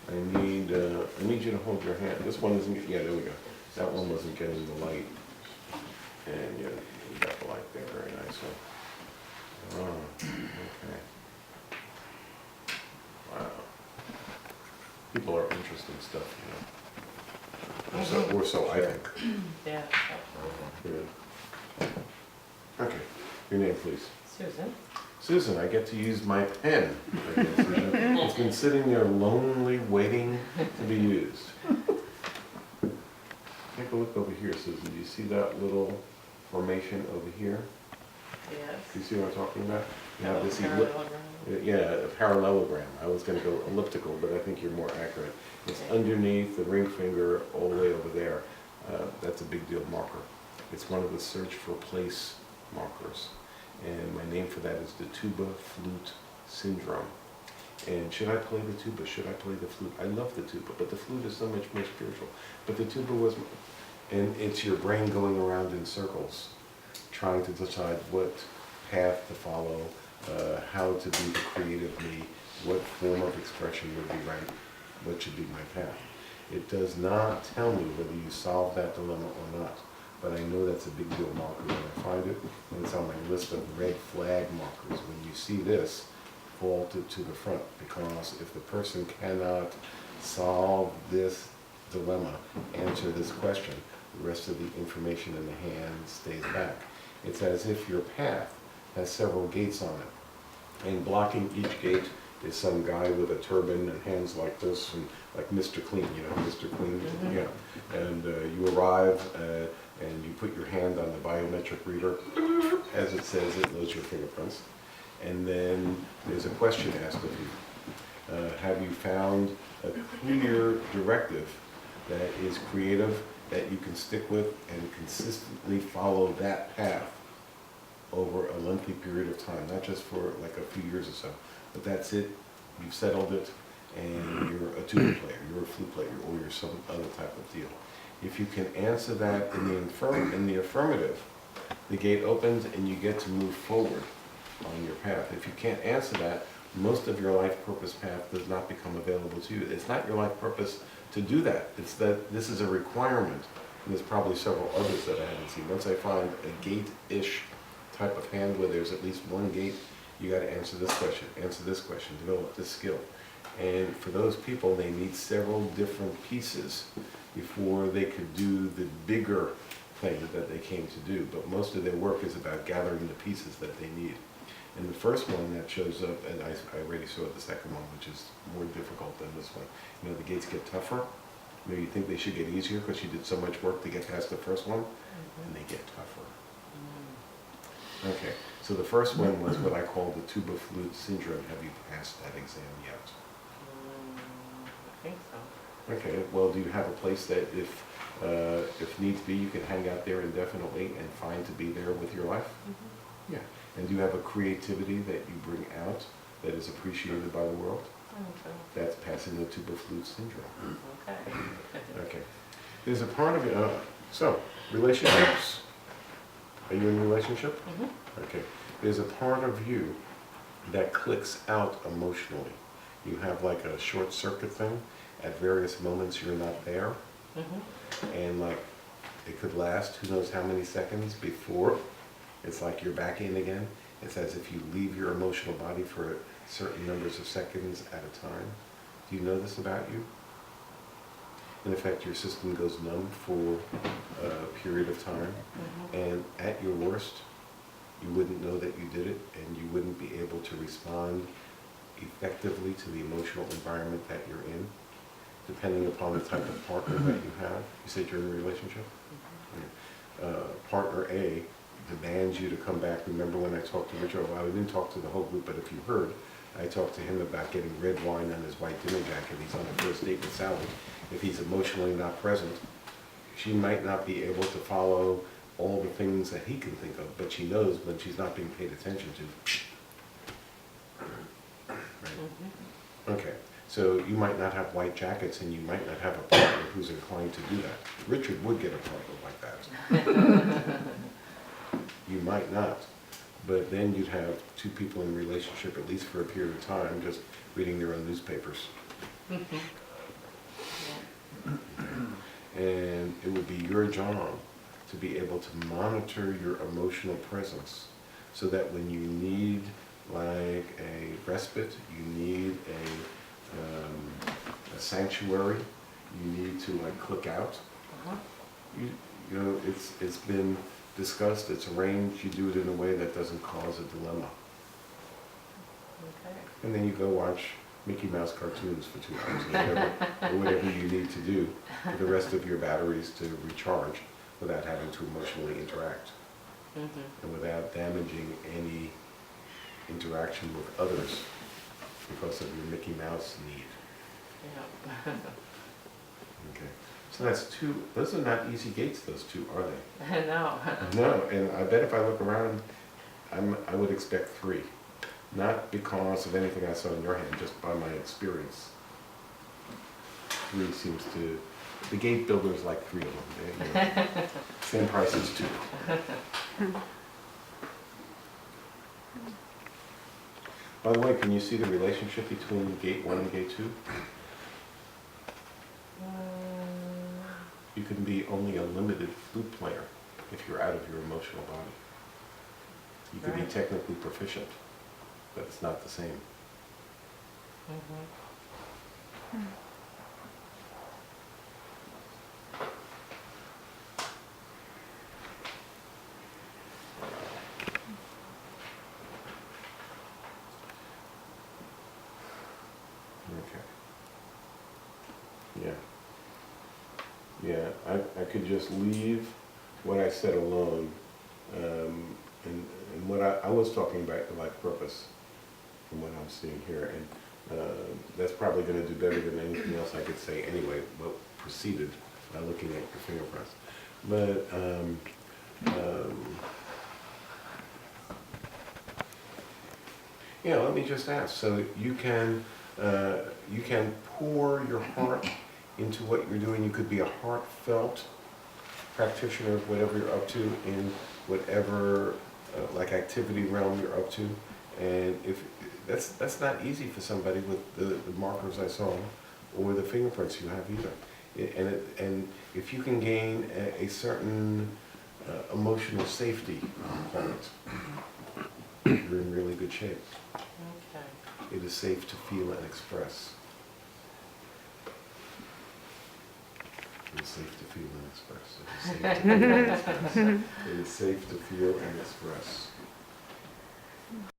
I need you to hold your hand. This one isn't, yeah, there we go. That one wasn't getting the light. And you got the light there very nicely. Oh, okay. Wow. People are interesting stuff, you know. Or so I think. Yeah, absolutely. Good. Okay, your name, please. Susan? Susan, I get to use my pen. It's been sitting there lonely, waiting to be used. Take a look over here, Susan. Do you see that little formation over here? Yes. Do you see what I'm talking about? You have this Parallelogram. yeah, a parallelogram. I was going to go elliptical, but I think you're more accurate. It's underneath the ring finger all the way over there. That's a big deal marker. It's one of the search for place markers. And my name for that is the tuba flute syndrome. And should I play the tuba? Should I play the flute? I love the tuba, but the flute is so much more spiritual. But the tuba was, and it's your brain going around in circles, trying to decide what path to follow, how to be the creative me, what form of expression would be right, what should be my path. It does not tell me whether you solve that dilemma or not, but I know that's a big deal marker when I find it, and it's on my list of red flag markers. When you see this, vault it to the front, because if the person cannot solve this dilemma, answer this question, the rest of the information in the hand stays back. It's as if your path has several gates on it, and blocking each gate is some guy with a turban and hands like this, and like Mr. Clean, you know, Mr. Clean, yeah. And you arrive, and you put your hand on the biometric reader. As it says, it knows your fingerprints. And then there's a question asked of you. Have you found a clear directive that is creative, that you can stick with and consistently follow that path over a lengthy period of time, not just for like a few years or so, but that's it, you've settled it, and you're a tuba player, you're a flute player, or you're some other type of deal. If you can answer that in the affirmative, the gate opens and you get to move forward on your path. If you can't answer that, most of your life purpose path does not become available to you. It's not your life purpose to do that. It's that this is a requirement, and there's probably several others that I haven't seen. Once I find a gate-ish type of hand where there's at least one gate, you got to answer this question, develop this skill. And for those people, they need several different pieces before they could do the bigger thing that they came to do. But most of their work is about gathering the pieces that they need. And the first one that shows up, and I already saw the second one, which is more difficult than this one. You know, the gates get tougher. Maybe you think they should get easier because you did so much work to get past the first one, and they get tougher. Okay, so the first one was what I call the tuba flute syndrome. Have you passed that exam yet? I think so. Okay, well, do you have a place that if needs be, you can hang out there indefinitely and find to be there with your life? Yeah. And do you have a creativity that you bring out that is appreciated by the world? I think so. That's passing the tuba flute syndrome. Okay. Okay. There's a part of it, so, relationships. Are you in a relationship? Okay. There's a part of you that clicks out emotionally. You have like a short circuit thing. At various moments you're not there. And like, it could last who knows how many seconds before it's like you're back in again. It's as if you leave your emotional body for certain numbers of seconds at a time. Do you know this about you? In effect, your system goes numb for a period of time. And at your worst, you wouldn't know that you did it, and you wouldn't be able to respond effectively to the emotional environment that you're in, depending upon the type of partner that you have. You said you're in a relationship? Partner A demands you to come back. Remember when I talked to Richard? Well, I didn't talk to the whole group, but if you heard, I talked to him about getting red wine on his white dinner jacket. He's on a first date with Sally. If he's emotionally not present, she might not be able to follow all the things that he can think of, but she knows when she's not being paid attention to. Right? Okay, so you might not have white jackets, and you might not have a partner who's inclined to do that. Richard would get a partner like that. You might not. But then you'd have two people in a relationship, at least for a period of time, just reading their own newspapers. Mhm. And it would be your job to be able to monitor your emotional presence so that when you need like a respite, you need a sanctuary, you need to like click out. Uh-huh. You know, it's been discussed, it's arranged, you do it in a way that doesn't cause a dilemma. Okay. And then you go watch Mickey Mouse cartoons for 2 hours, or whatever you need to do for the rest of your batteries to recharge without having to emotionally interact Mhm. and without damaging any interaction with others because of your Mickey Mouse need. Yeah. Okay. So that's two, those are not easy gates, those two, are they? No. No, and I bet if I look around, I would expect 3. Not because of anything I saw in your hand, just by my experience. 3 seems to, the gate builders like 3 of them. They, you know, same price as 2. By the way, can you see the relationship between gate 1 and gate 2? You can be only a limited flute player if you're out of your emotional body. You could be Right. technically proficient, but it's not the same. Mhm. Okay. Yeah. Yeah, I could just leave what I said alone. And what I was talking about the life purpose from what I'm seeing here. And that's probably going to do better than anything else I could say anyway, what preceded by looking at your fingerprints. But yeah, let me just ask. So you can pour your heart into what you're doing. You could be a heartfelt practitioner of whatever you're up to in whatever like activity realm you're up to. And if that's not easy for somebody with the markers I saw or the fingerprints you have either. And if you can gain a certain emotional safety on it, you're in really good shape. Okay. It is safe to feel and express. It is safe to feel and express. It is safe to feel and express. It is safe to feel and express.